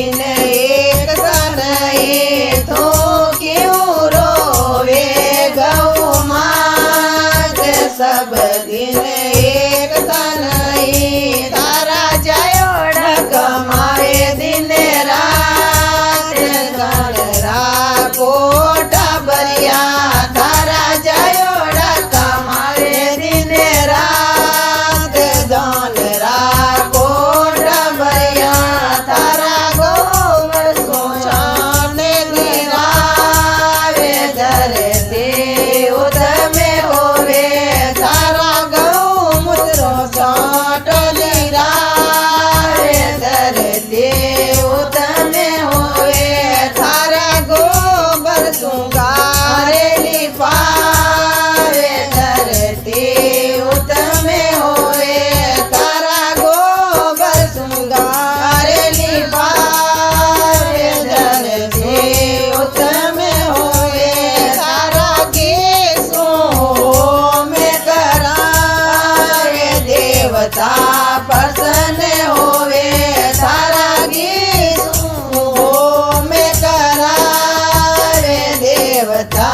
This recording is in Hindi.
दिन एक सन ये तो क्यों रोवे गौ मात सब दिन एक सन ये तारा जयोड़ कमाए दिन रात धन राखो टबरिया तारा जयोड़ कमाए दिन रात धन राखो टबरिया तारा गोबर सोचाने गिरावे धरते उदमे होवे तारा गौ मुद्रो साट गिरावे धरते उदमे होवे तारा गोबर सुंगारे लिपावे धरते उदमे होवे तारा गोबर सुंगारे लिपावे धरते उदमे होवे तारा केसो में करावे देवता प्रसन्न होवे तारा केसो में करावे देवता